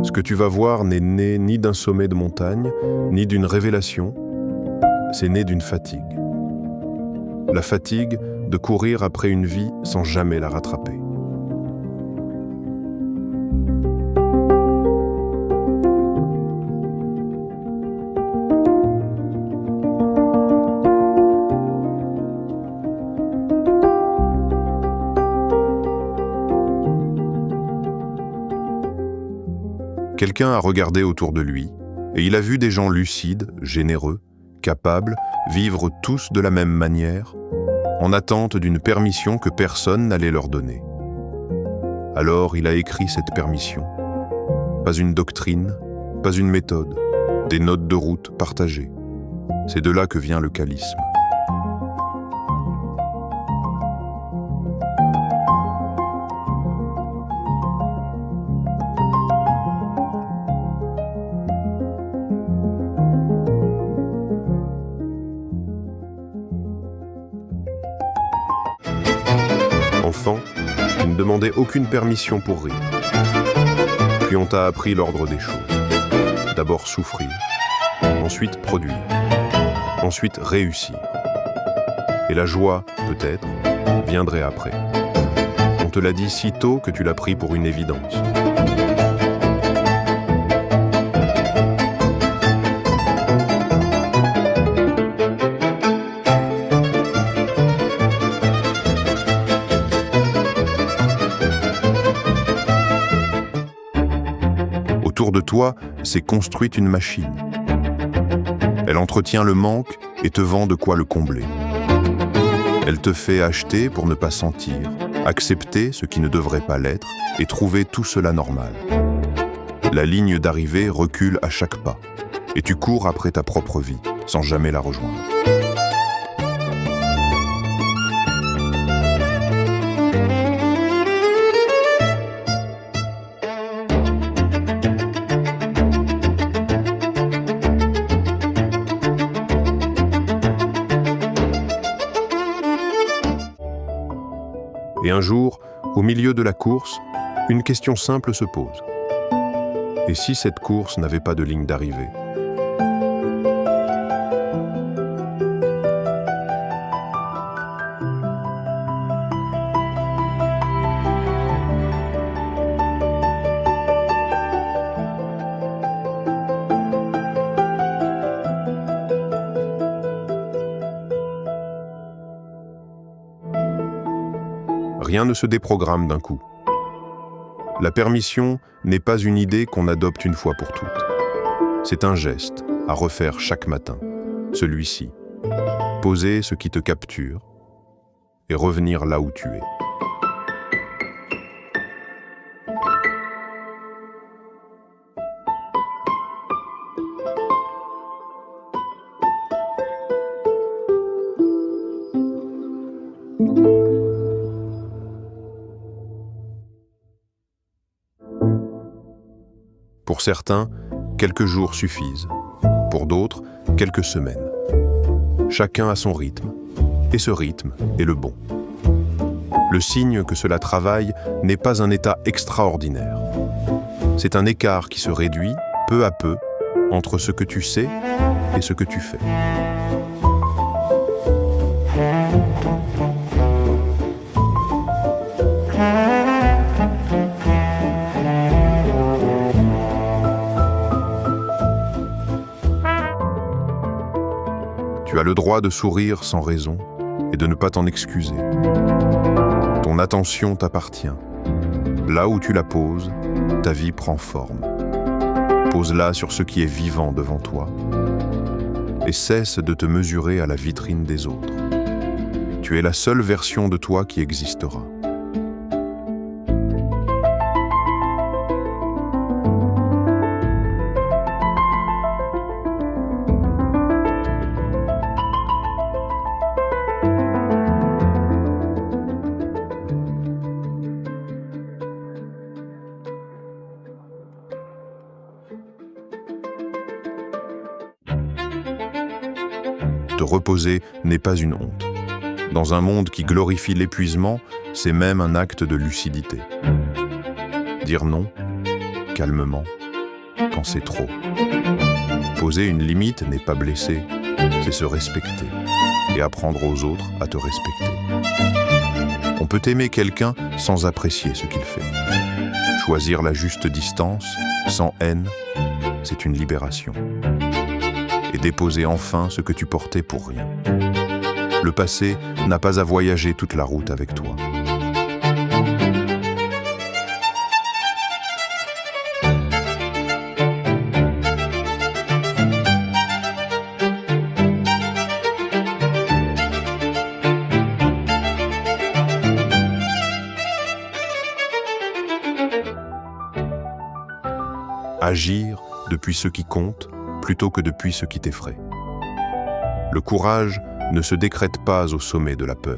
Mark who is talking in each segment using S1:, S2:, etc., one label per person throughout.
S1: Ce que tu vas voir n'est né ni d'un sommet de montagne, ni d'une révélation, c'est né d'une fatigue. La fatigue de courir après une vie sans jamais la rattraper. Quelqu'un a regardé autour de lui et il a vu des gens lucides, généreux, capables, vivre tous de la même manière, en attente d'une permission que personne n'allait leur donner. Alors il a écrit cette permission. Pas une doctrine, pas une méthode, des notes de route partagées. C'est de là que vient le kalisme. Enfant, tu ne demandais aucune permission pour rire. Puis on t'a appris l'ordre des choses. D'abord souffrir, ensuite produire, ensuite réussir. Et la joie, peut-être, viendrait après. On te l'a dit si tôt que tu l'as pris pour une évidence. Autour de toi s'est construite une machine. Elle entretient le manque et te vend de quoi le combler. Elle te fait acheter pour ne pas sentir, accepter ce qui ne devrait pas l'être et trouver tout cela normal. La ligne d'arrivée recule à chaque pas et tu cours après ta propre vie sans jamais la rejoindre. Et un jour, au milieu de la course, une question simple se pose. Et si cette course n'avait pas de ligne d'arrivée ? Rien ne se déprogramme d'un coup. La permission n'est pas une idée qu'on adopte une fois pour toutes. C'est un geste à refaire chaque matin, celui-ci. Poser ce qui te capture et revenir là où tu es. Pour certains, quelques jours suffisent. Pour d'autres, quelques semaines. Chacun a son rythme, et ce rythme est le bon. Le signe que cela travaille n'est pas un état extraordinaire. C'est un écart qui se réduit, peu à peu, entre ce que tu sais et ce que tu fais. Tu as le droit de sourire sans raison et de ne pas t'en excuser. Ton attention t'appartient. Là où tu la poses, ta vie prend forme. Pose-la sur ce qui est vivant devant toi et cesse de te mesurer à la vitrine des autres. Tu es la seule version de toi qui existera. Te reposer n'est pas une honte. Dans un monde qui glorifie l'épuisement, c'est même un acte de lucidité. Dire non, calmement, quand c'est trop. Poser une limite n'est pas blesser, c'est se respecter et apprendre aux autres à te respecter. On peut aimer quelqu'un sans apprécier ce qu'il fait. Choisir la juste distance, sans haine, c'est une libération. Et déposer enfin ce que tu portais pour rien. Le passé n'a pas à voyager toute la route avec toi. Agir depuis ce qui compte plutôt que depuis ce qui t'effraie. Le courage ne se décrète pas au sommet de la peur.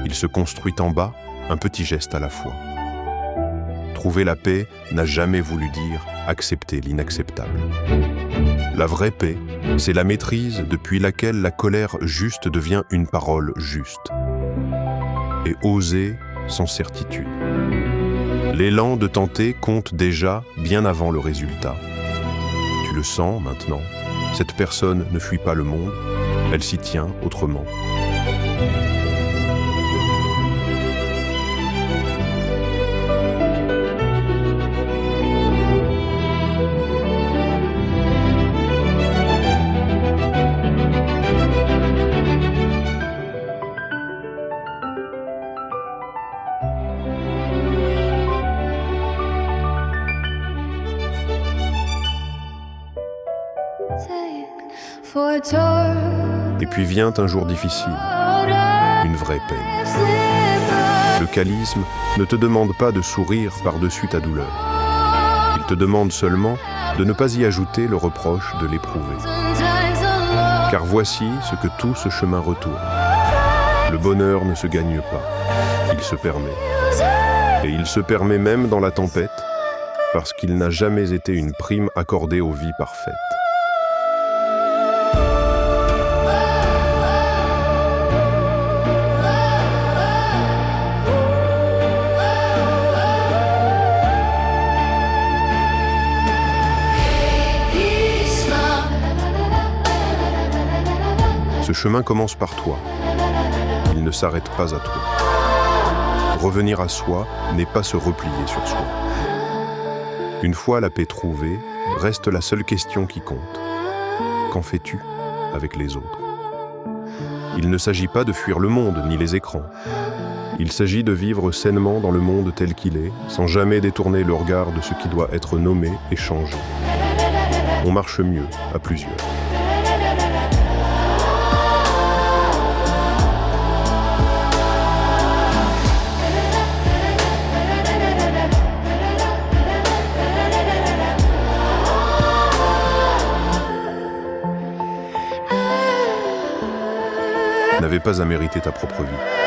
S1: Il se construit en bas, un petit geste à la fois. Trouver la paix n'a jamais voulu dire accepter l'inacceptable. La vraie paix, c'est la maîtrise depuis laquelle la colère juste devient une parole juste. Et oser sans certitude. L'élan de tenter compte déjà bien avant le résultat. Tu le sens maintenant, cette personne ne fuit pas le monde, elle s'y tient autrement. Et puis vient un jour difficile, une vraie peine. Le kalisme ne te demande pas de sourire par-dessus ta douleur. Il te demande seulement de ne pas y ajouter le reproche de l'éprouver. Car voici ce que tout ce chemin retourne. Le bonheur ne se gagne pas, il se permet. Et il se permet même dans la tempête, parce qu'il n'a jamais été une prime accordée aux vies parfaites. Ce chemin commence par toi. Il ne s'arrête pas à toi. Revenir à soi n'est pas se replier sur soi. Une fois la paix trouvée, reste la seule question qui compte. Qu'en fais-tu avec les autres ? Il ne s'agit pas de fuir le monde ni les écrans. Il s'agit de vivre sainement dans le monde tel qu'il est, sans jamais détourner le regard de ce qui doit être nommé et changé. On marche mieux à plusieurs. N'avais pas à mériter ta propre vie.